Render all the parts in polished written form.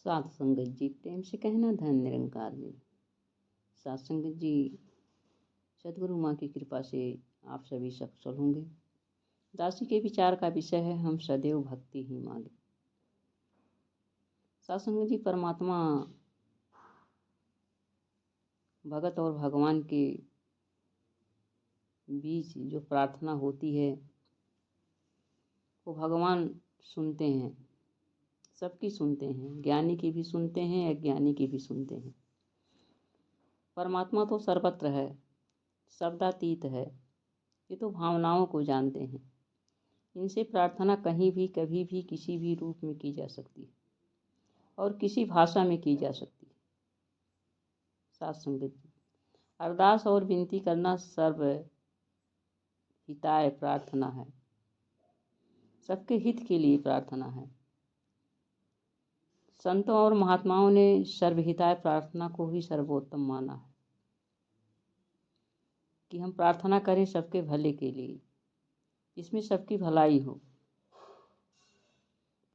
साध संगत जी प्रेम से कहना धन निरंकार में। साध संगत जी, सदगुरु माँ की कृपा से आप सभी सफल होंगे। दासी के विचार का विषय है, हम सदैव भक्ति ही मांगे। साध संगत जी, परमात्मा भगत और भगवान के बीच जो प्रार्थना होती है वो भगवान सुनते हैं, सबकी सुनते हैं, ज्ञानी की भी सुनते हैं, अज्ञानी की भी सुनते हैं। परमात्मा तो सर्वत्र है, शब्दातीत है, ये तो भावनाओं को जानते हैं। इनसे प्रार्थना कहीं भी, कभी भी, किसी भी रूप में की जा सकती है और किसी भाषा में की जा सकती है। साध संगत जी, अरदास और विनती करना सर्व हिताय प्रार्थना है, सबके हित के लिए प्रार्थना है। संतों और महात्माओं ने सर्वहिताय प्रार्थना को ही सर्वोत्तम माना है कि हम प्रार्थना करें सबके भले के लिए, जिसमें सबकी भलाई हो,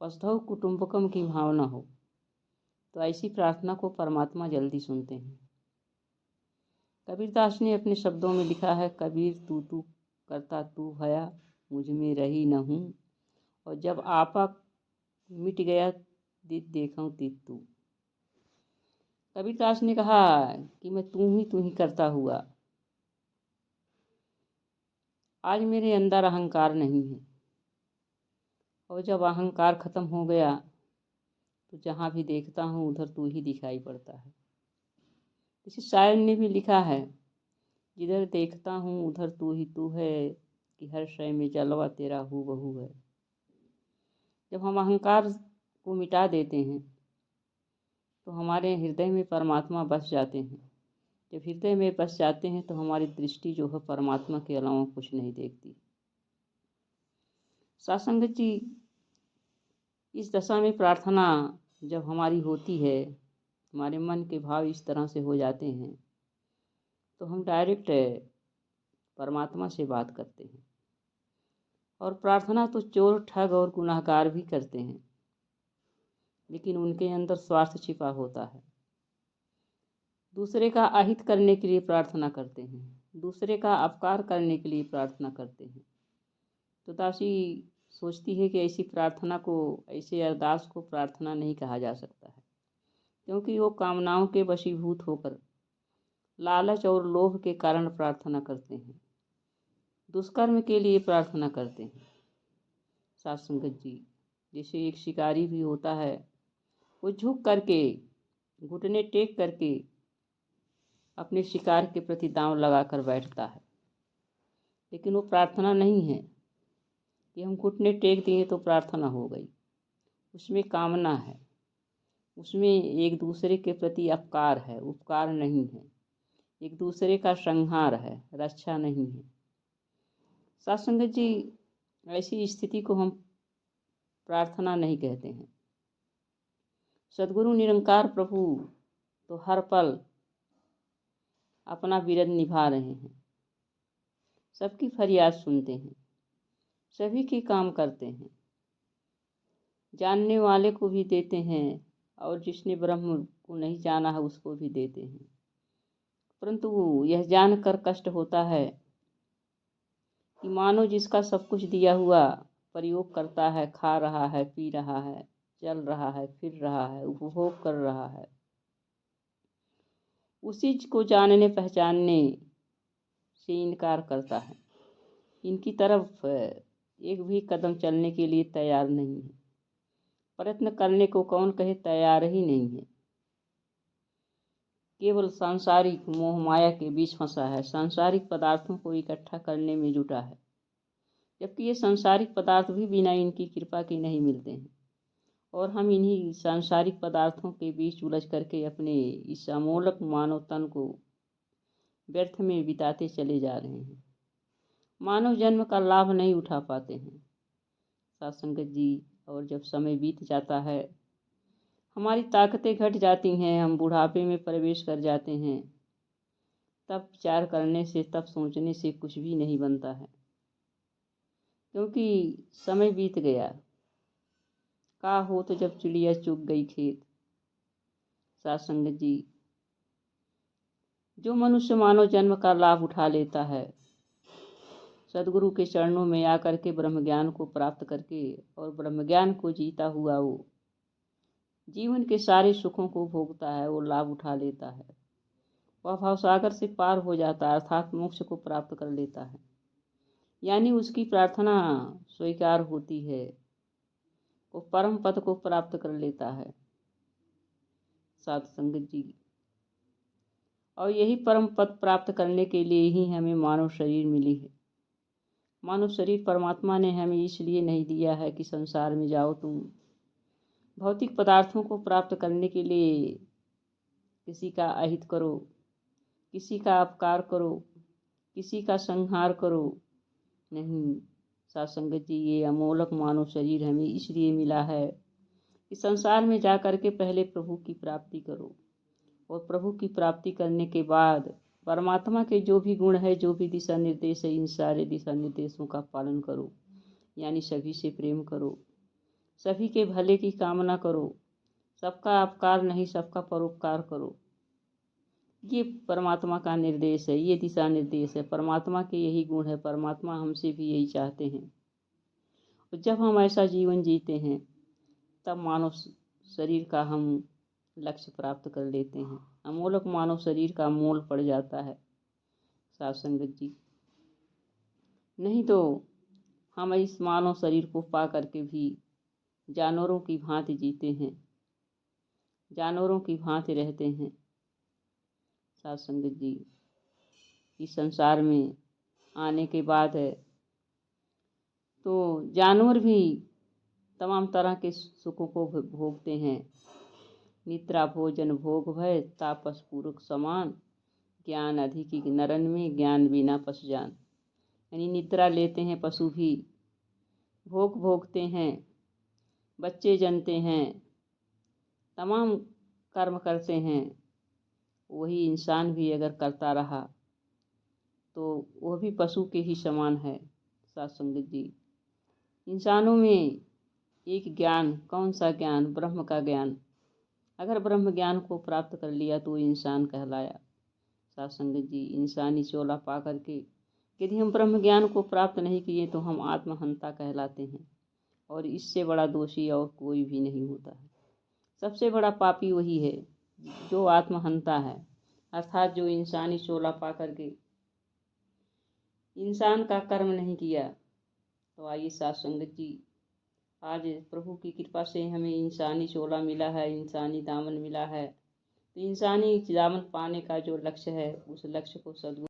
वसुधैव कुटुंबकम की भावना हो। तो ऐसी प्रार्थना को परमात्मा जल्दी सुनते हैं। कबीरदास ने अपने शब्दों में लिखा है, कबीर तू तू करता तू भया, मुझ में रही न हूँ, और जब आपा मिट गया दित देखूं तित तू। कबीरदास ने कहा कि मैं तू ही करता हुआ, आज मेरे अंदर अहंकार नहीं है, और जब अहंकार खत्म हो गया तो जहाँ भी देखता हूँ उधर तू ही दिखाई पड़ता है। किसी शायर ने भी लिखा है, जिधर देखता हूँ उधर तू है, कि हर शय में जलवा तेरा हूबहू है। जब हम अहंकार को मिटा देते हैं तो हमारे हृदय में परमात्मा बस जाते हैं। जब हृदय में बस जाते हैं तो हमारी दृष्टि जो है परमात्मा के अलावा कुछ नहीं देखती। साध संगत जी, इस दशा में प्रार्थना जब हमारी होती है, हमारे मन के भाव इस तरह से हो जाते हैं तो हम डायरेक्ट परमात्मा से बात करते हैं। और प्रार्थना तो चोर, ठग और गुनाहगार भी करते हैं, लेकिन उनके अंदर स्वार्थ छिपा होता है। दूसरे का अहित करने के लिए प्रार्थना करते हैं, दूसरे का अपकार करने के लिए प्रार्थना करते हैं। तो दासी सोचती है कि ऐसी प्रार्थना को, ऐसे अरदास को प्रार्थना नहीं कहा जा सकता है, क्योंकि वो कामनाओं के वशीभूत होकर लालच और लोभ के कारण प्रार्थना करते हैं, दुष्कर्म के लिए प्रार्थना करते हैं। साध संगत जी, जैसे एक शिकारी भी होता है, वो झुक करके, घुटने टेक करके अपने शिकार के प्रति दांव लगाकर बैठता है, लेकिन वो प्रार्थना नहीं है कि हम घुटने टेक दिए तो प्रार्थना हो गई। उसमें कामना है, उसमें एक दूसरे के प्रति अपकार है, उपकार नहीं है, एक दूसरे का संहार है, रक्षा नहीं है। साध संगत जी, ऐसी स्थिति को हम प्रार्थना नहीं कहते हैं। सदगुरु निरंकार प्रभु तो हर पल अपना विरद निभा रहे हैं, सबकी फरियाद सुनते हैं, सभी के काम करते हैं, जानने वाले को भी देते हैं और जिसने ब्रह्म को नहीं जाना है उसको भी देते हैं। परंतु यह जानकर कष्ट होता है कि मानो जिसका सब कुछ दिया हुआ प्रयोग करता है, खा रहा है, पी रहा है, चल रहा है, फिर रहा है, उपभोग कर रहा है, उसी को जानने पहचानने से इनकार करता है, इनकी तरफ एक भी कदम चलने के लिए तैयार नहीं है। प्रयत्न करने को कौन कहे तैयार ही नहीं है, केवल सांसारिक मोह माया के बीच फंसा है, सांसारिक पदार्थों को इकट्ठा करने में जुटा है, जबकि ये सांसारिक पदार्थ भी बिना इनकी कृपा के नहीं मिलते हैं। और हम इन्हीं सांसारिक पदार्थों के बीच उलझ करके अपने इस अमोलक मानव तन को व्यर्थ में बिताते चले जा रहे हैं, मानव जन्म का लाभ नहीं उठा पाते हैं। साध संगत जी, और जब समय बीत जाता है, हमारी ताकतें घट जाती हैं, हम बुढ़ापे में प्रवेश कर जाते हैं, तब विचार करने से, तब सोचने से कुछ भी नहीं बनता है, क्योंकि समय बीत गया। का हो तो जब चिड़िया चुग गई खेत, साथ संगत जी, जो मनुष्य मानव जन्म का लाभ उठा लेता है, सदगुरु के चरणों में आकर के ब्रह्म ज्ञान को प्राप्त करके और ब्रह्म ज्ञान को जीता हुआ वो जीवन के सारे सुखों को भोगता है, वो लाभ उठा लेता है, वह भवसागर से पार हो जाता है, अर्थात मोक्ष को प्राप्त कर लेता है। यानी उसकी प्रार्थना स्वीकार होती है, वो परम पद को प्राप्त कर लेता है। साधु संगत जी, और यही परम पद प्राप्त करने के लिए ही हमें मानव शरीर मिली है। मानव शरीर परमात्मा ने हमें इसलिए नहीं दिया है कि संसार में जाओ तुम भौतिक पदार्थों को प्राप्त करने के लिए किसी का अहित करो, किसी का अपकार करो, किसी का संहार करो। नहीं साथ संगत जी, ये अमोलक मानव शरीर हमें इसलिए मिला है कि संसार में जा कर के पहले प्रभु की प्राप्ति करो, और प्रभु की प्राप्ति करने के बाद परमात्मा के जो भी गुण है, जो भी दिशा निर्देश है, इन सारे दिशा निर्देशों का पालन करो। यानी सभी से प्रेम करो, सभी के भले की कामना करो, सबका अपकार नहीं सबका परोपकार करो। ये परमात्मा का निर्देश है, ये दिशा निर्देश है, परमात्मा के यही गुण है, परमात्मा हमसे भी यही चाहते हैं। और जब हम ऐसा जीवन जीते हैं तब मानव शरीर का हम लक्ष्य प्राप्त कर लेते हैं, अमोलक मानव शरीर का मोल पड़ जाता है। साथ संगत जी, नहीं तो हम इस मानव शरीर को पा करके भी जानवरों की भांति जीते हैं, जानवरों की भांति रहते हैं। साथ संगत जी, इस संसार में आने के बाद है तो जानवर भी तमाम तरह के सुखों को भोगते हैं। निद्रा भोजन भोग भय तापस पूरक समान, ज्ञान अधिक नरन में ज्ञान बिना पशु जान। यानी निद्रा लेते हैं पशु भी, भोग भोगते हैं, बच्चे जनते हैं, तमाम कर्म करते हैं। वही इंसान भी अगर करता रहा तो वह भी पशु के ही समान है। साथ संगत जी, इंसानों में एक ज्ञान, कौन सा ज्ञान? ब्रह्म का ज्ञान। अगर ब्रह्म ज्ञान को प्राप्त कर लिया तो इंसान कहलाया। साथ संगत जी, इंसानी चोला पा करके यदि हम ब्रह्म ज्ञान को प्राप्त नहीं किए तो हम आत्महंता कहलाते हैं, और इससे बड़ा दोषी और कोई भी नहीं होता है। सबसे बड़ा पापी वही है जो आत्महंता है, अर्थात जो इंसानी चोला पा करके इंसान का कर्म नहीं किया। तो आइए साथ संगत जी, आज प्रभु की कृपा से हमें इंसानी चोला मिला है, इंसानी दामन मिला है, तो इंसानी दामन पाने का जो लक्ष्य है उस लक्ष्य को सद्गुरु